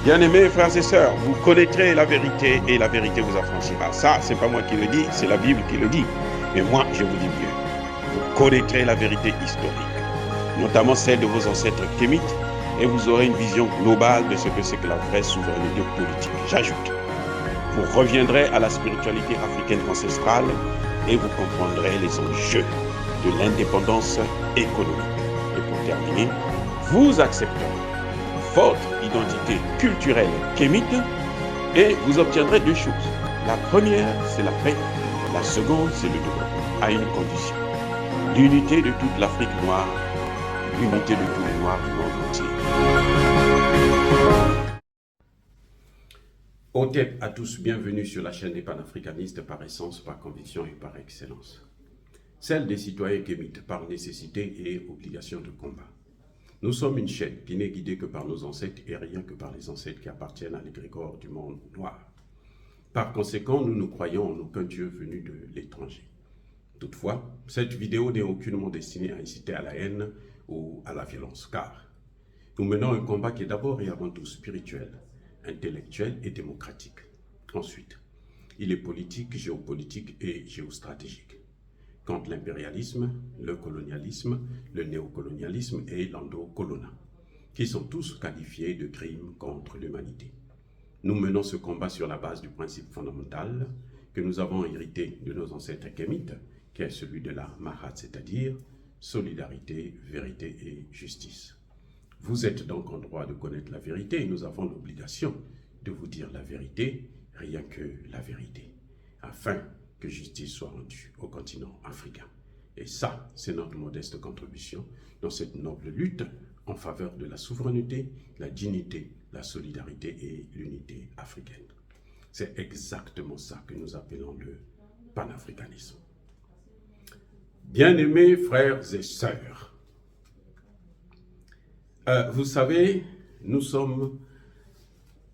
Bien-aimés frères et sœurs, vous connaîtrez la vérité et la vérité vous affranchira. Ça, c'est pas moi qui le dis, c'est la Bible qui le dit. Mais moi, je vous dis mieux. Vous connaîtrez la vérité historique, notamment celle de vos ancêtres kémites, et vous aurez une vision globale de ce que c'est que la vraie souveraineté politique. J'ajoute, vous reviendrez à la spiritualité africaine ancestrale et vous comprendrez les enjeux de l'indépendance économique. Et pour terminer, vous accepterez votre identité culturelle kémite et vous obtiendrez deux choses. La première, c'est la paix. La seconde, c'est le développement, à une condition. L'unité de toute l'Afrique noire, l'unité de tous les Noirs du monde entier. Otep à tous, bienvenue sur la chaîne des panafricanistes par essence, par conviction et par excellence. Celle des citoyens kémites par nécessité et obligation de combat. Nous sommes une chaîne qui n'est guidée que par nos ancêtres et rien que par les ancêtres qui appartiennent à l'égrégore du monde noir. Par conséquent, nous ne croyons en aucun Dieu venu de l'étranger. Toutefois, cette vidéo n'est aucunement destinée à inciter à la haine ou à la violence, car nous menons un combat qui est d'abord et avant tout spirituel, intellectuel et démocratique. Ensuite, il est politique, géopolitique et géostratégique. Contre l'impérialisme, le colonialisme, le néocolonialisme et l'endocolona, qui sont tous qualifiés de crimes contre l'humanité. Nous menons ce combat sur la base du principe fondamental que nous avons hérité de nos ancêtres kémites, qui est celui de la Mahat, c'est-à-dire solidarité, vérité et justice. Vous êtes donc en droit de connaître la vérité et nous avons l'obligation de vous dire la vérité, rien que la vérité, afin que justice soit rendue au continent africain. Et ça, c'est notre modeste contribution dans cette noble lutte en faveur de la souveraineté, la dignité, la solidarité et l'unité africaine. C'est exactement ça que nous appelons le panafricanisme. Bien-aimés frères et sœurs, vous savez, nous sommes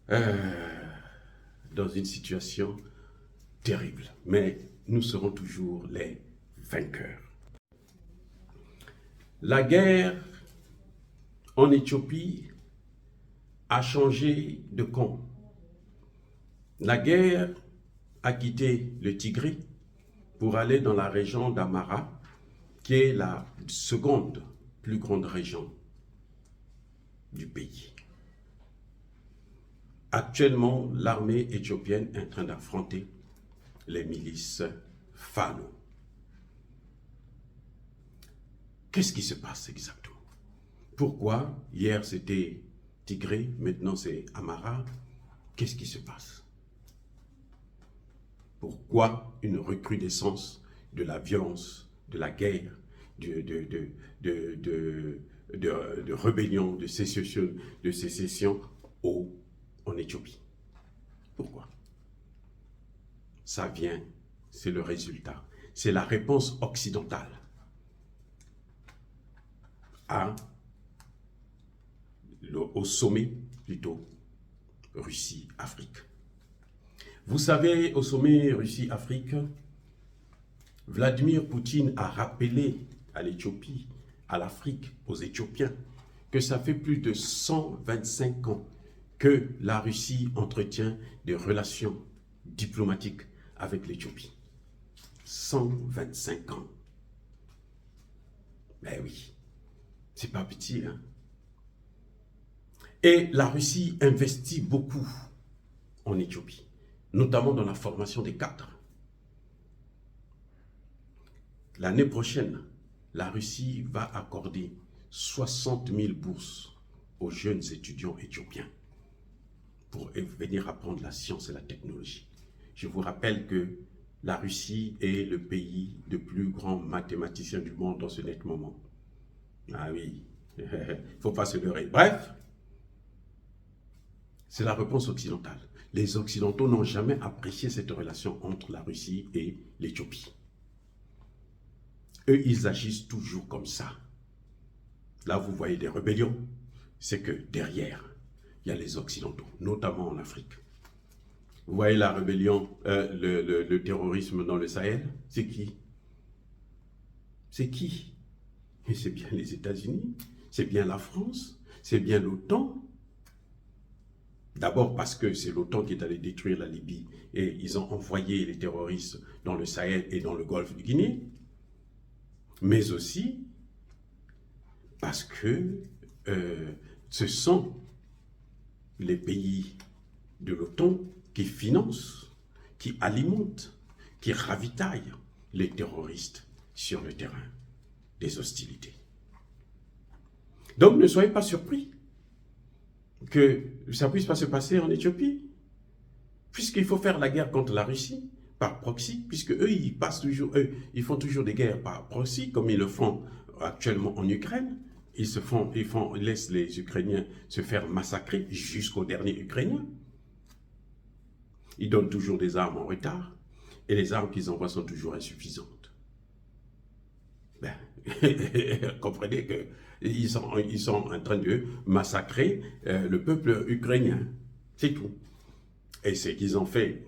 dans une situation terrible, mais nous serons toujours les vainqueurs. La guerre en Éthiopie a changé de camp. La guerre a quitté le Tigré pour aller dans la région d'Amara, qui est la seconde plus grande région du pays. Actuellement, l'armée éthiopienne est en train d'affronter les milices Fano. Qu'est-ce qui se passe exactement? Pourquoi hier c'était Tigré, maintenant c'est Amara? Qu'est-ce qui se passe? Pourquoi une recrudescence de la violence, de la guerre, de rébellion, de sécession en Éthiopie? Pourquoi? Ça vient, c'est le résultat, c'est la réponse occidentale au sommet, plutôt, Russie-Afrique. Vous savez, au sommet Russie-Afrique, Vladimir Poutine a rappelé à l'Éthiopie, à l'Afrique, aux Éthiopiens, que ça fait plus de 125 ans que la Russie entretient des relations diplomatiques avec l'Éthiopie. 125 ans. Ben oui, c'est pas petit, hein. Et la Russie investit beaucoup en Éthiopie, notamment dans la formation des cadres. L'année prochaine, la Russie va accorder 60 000 bourses aux jeunes étudiants éthiopiens pour venir apprendre la science et la technologie. Je vous rappelle que la Russie est le pays le plus grand mathématicien du monde dans ce net moment. Ah oui, il ne faut pas se leurrer. Bref, c'est la réponse occidentale. Les Occidentaux n'ont jamais apprécié cette relation entre la Russie et l'Éthiopie. Eux, ils agissent toujours comme ça. Là, vous voyez des rébellions. C'est que derrière, il y a les Occidentaux, notamment en Afrique. Vous voyez la rébellion, le terrorisme dans le Sahel, c'est qui? C'est qui? Et c'est bien les États-Unis, c'est bien la France, c'est bien l'OTAN. D'abord parce que c'est l'OTAN qui est allé détruire la Libye et ils ont envoyé les terroristes dans le Sahel et dans le golfe de Guinée. Mais aussi parce que ce sont les pays de l'OTAN qui financent, qui alimentent, qui ravitaillent les terroristes sur le terrain des hostilités. Donc ne soyez pas surpris que ça puisse pas se passer en Éthiopie, puisqu'il faut faire la guerre contre la Russie par proxy, puisque eux, ils font toujours des guerres par proxy, comme ils le font actuellement en Ukraine. Ils laissent les Ukrainiens se faire massacrer jusqu'au dernier Ukrainien. Ils donnent toujours des armes en retard, et les armes qu'ils envoient sont toujours insuffisantes. Ben, comprenez qu'ils sont en train de massacrer le peuple ukrainien. C'est tout. Et ce qu'ils ont fait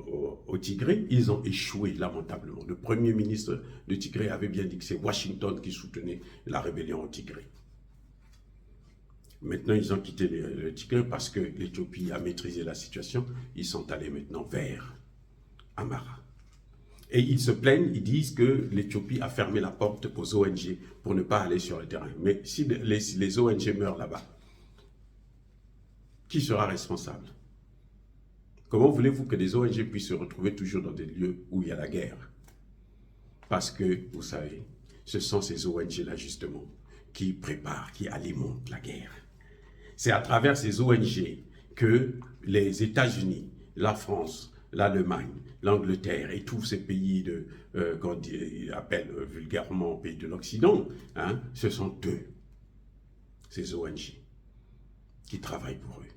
au Tigré, ils ont échoué lamentablement. Le premier ministre de Tigré avait bien dit que c'est Washington qui soutenait la rébellion au Tigré. Maintenant, ils ont quitté le Tigré parce que l'Éthiopie a maîtrisé la situation. Ils sont allés maintenant vers Amara. Et ils se plaignent, ils disent que l'Éthiopie a fermé la porte aux ONG pour ne pas aller sur le terrain. Mais si les ONG meurent là-bas, qui sera responsable? Comment voulez-vous que des ONG puissent se retrouver toujours dans des lieux où il y a la guerre? Parce que, vous savez, ce sont ces ONG-là justement qui préparent, qui alimentent la guerre. C'est à travers ces ONG que les États-Unis, la France, l'Allemagne, l'Angleterre et tous ces pays qu'on appelle vulgairement pays de l'Occident, hein, ce sont eux, ces ONG, qui travaillent pour eux,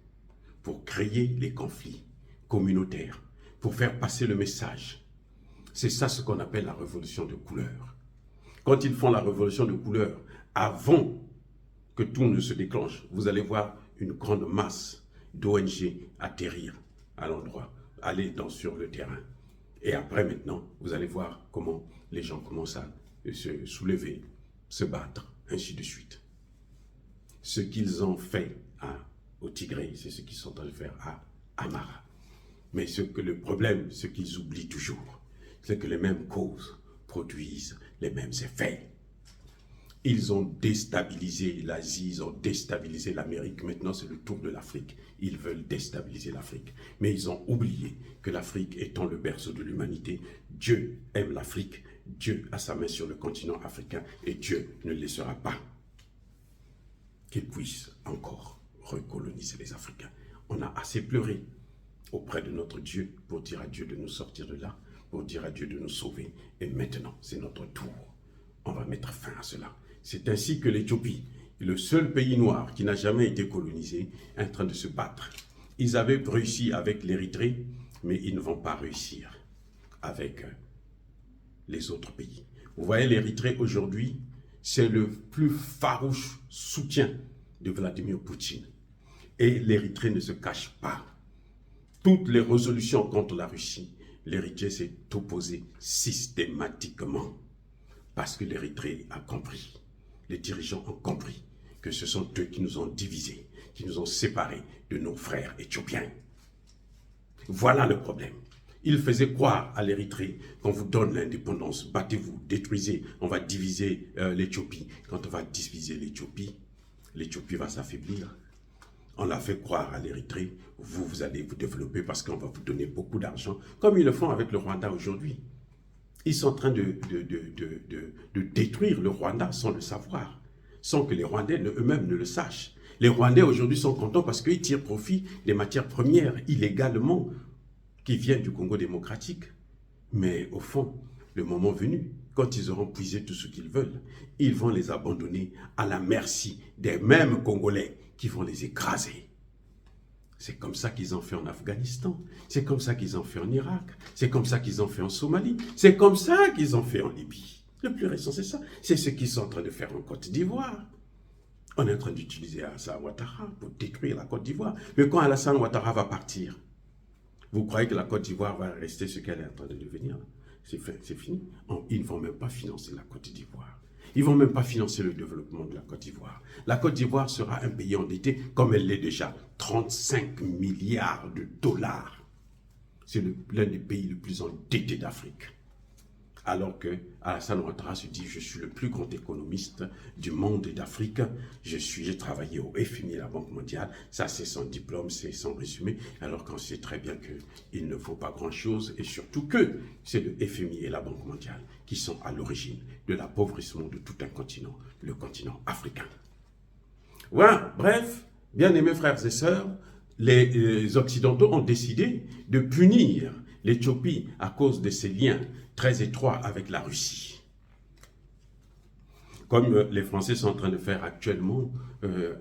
pour créer les conflits communautaires, pour faire passer le message. C'est ça ce qu'on appelle la révolution de couleur. Quand ils font la révolution de couleur, avant que tout ne se déclenche, vous allez voir une grande masse d'ONG atterrir à l'endroit, aller sur le terrain. Et après maintenant, vous allez voir comment les gens commencent à se soulever, se battre, ainsi de suite. Ce qu'ils ont fait au Tigré, c'est ce qu'ils sont en train de faire à Amara. Mais le problème, ce qu'ils oublient toujours, c'est que les mêmes causes produisent les mêmes effets. Ils ont déstabilisé l'Asie, ils ont déstabilisé l'Amérique. Maintenant, c'est le tour de l'Afrique. Ils veulent déstabiliser l'Afrique. Mais ils ont oublié que l'Afrique étant le berceau de l'humanité, Dieu aime l'Afrique, Dieu a sa main sur le continent africain et Dieu ne laissera pas qu'il puisse encore recoloniser les Africains. On a assez pleuré auprès de notre Dieu pour dire à Dieu de nous sortir de là, pour dire à Dieu de nous sauver. Et maintenant, c'est notre tour. On va mettre fin à cela. C'est ainsi que l'Éthiopie, le seul pays noir qui n'a jamais été colonisé, est en train de se battre. Ils avaient réussi avec l'Érythrée, mais ils ne vont pas réussir avec les autres pays. Vous voyez, l'Érythrée aujourd'hui, c'est le plus farouche soutien de Vladimir Poutine. Et l'Érythrée ne se cache pas. Toutes les résolutions contre la Russie, l'Érythrée s'est opposée systématiquement. Parce que l'Érythrée a compris, les dirigeants ont compris que ce sont eux qui nous ont divisés, qui nous ont séparés de nos frères éthiopiens. Voilà le problème. Ils faisaient croire à l'Érythrée qu'on vous donne l'indépendance, battez-vous, détruisez, on va diviser l'Éthiopie. Quand on va diviser l'Éthiopie va s'affaiblir. On l'a fait croire à l'Érythrée, vous allez vous développer parce qu'on va vous donner beaucoup d'argent, comme ils le font avec le Rwanda aujourd'hui. Ils sont en train de détruire le Rwanda sans le savoir, sans que les Rwandais eux-mêmes ne le sachent. Les Rwandais aujourd'hui sont contents parce qu'ils tirent profit des matières premières illégalement qui viennent du Congo démocratique. Mais au fond, le moment venu, quand ils auront puisé tout ce qu'ils veulent, ils vont les abandonner à la merci des mêmes Congolais qui vont les écraser. C'est comme ça qu'ils ont fait en Afghanistan, c'est comme ça qu'ils ont fait en Irak, c'est comme ça qu'ils ont fait en Somalie, c'est comme ça qu'ils ont fait en Libye. Le plus récent, c'est ça. C'est ce qu'ils sont en train de faire en Côte d'Ivoire. On est en train d'utiliser Alassane Ouattara pour détruire la Côte d'Ivoire. Mais quand Alassane Ouattara va partir, vous croyez que la Côte d'Ivoire va rester ce qu'elle est en train de devenir? C'est fini. Ils ne vont même pas financer la Côte d'Ivoire. Ils ne vont même pas financer le développement de la Côte d'Ivoire. La Côte d'Ivoire sera un pays endetté, comme elle l'est déjà, 35 milliards de dollars. C'est l'un des pays les plus endettés d'Afrique. Alors que Alassane Ouattara se dit « Je suis le plus grand économiste du monde et d'Afrique. J'ai travaillé au FMI et la Banque mondiale. » Ça, c'est son diplôme, c'est son résumé. Alors qu'on sait très bien qu'il ne faut pas grand-chose et surtout que c'est le FMI et la Banque mondiale qui sont à l'origine de l'appauvrissement de tout un continent, le continent africain. Voilà, bref, bien-aimés frères et sœurs, les Occidentaux ont décidé de punir l'Éthiopie à cause de ses liens très étroits avec la Russie. Comme les Français sont en train de faire actuellement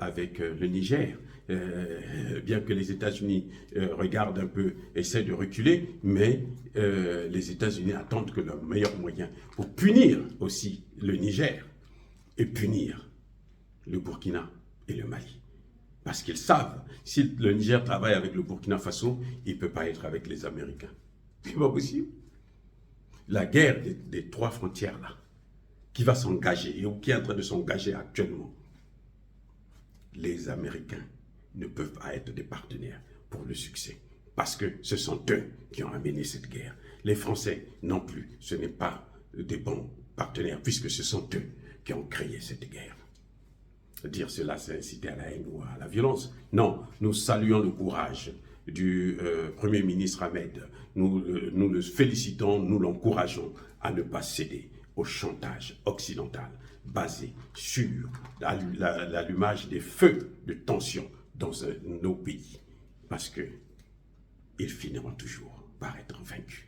avec le Niger, bien que les États-Unis regardent un peu, essaient de reculer, mais les États-Unis attendent que leur meilleur moyen pour punir aussi le Niger et punir le Burkina et le Mali. Parce qu'ils savent, si le Niger travaille avec le Burkina Faso, il ne peut pas être avec les Américains. C'est pas possible. La guerre des trois frontières là, qui va s'engager, ou qui est en train de s'engager actuellement, les Américains ne peuvent pas être des partenaires pour le succès. Parce que ce sont eux qui ont amené cette guerre. Les Français non plus, ce n'est pas des bons partenaires, puisque ce sont eux qui ont créé cette guerre. Dire cela, c'est inciter à la haine ou à la violence. Non, nous saluons le courage du Premier ministre Ahmed. Nous le félicitons, nous l'encourageons à ne pas céder au chantage occidental basé sur l'allumage des feux de tension dans nos pays. Parce qu'ils finiront toujours par être vaincus.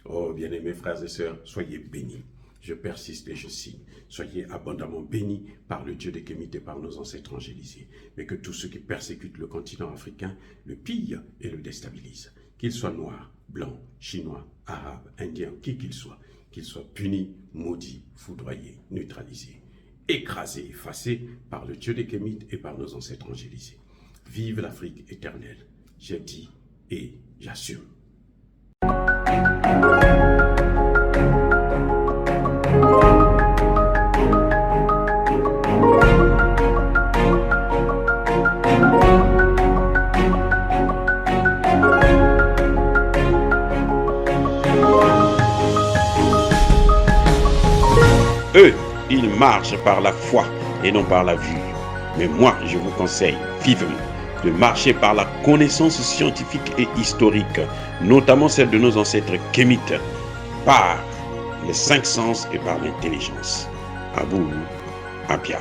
Oh, bien-aimés frères et sœurs, soyez bénis. Je persiste et je signe. Soyez abondamment bénis par le Dieu des Kémites et par nos ancêtres angélisés. Mais que tous ceux qui persécutent le continent africain le pillent et le déstabilisent. Qu'ils soient noirs, blancs, chinois, arabes, indiens, qui qu'ils soient punis, maudits, foudroyés, neutralisés, écrasés, effacés par le Dieu des Kémites et par nos ancêtres angélisés. Vive l'Afrique éternelle. J'ai dit et j'assume. Eux, ils marchent par la foi et non par la vue. Mais moi, je vous conseille vivement de marcher par la connaissance scientifique et historique, notamment celle de nos ancêtres kémites, par les cinq sens et par l'intelligence. Abou Abia.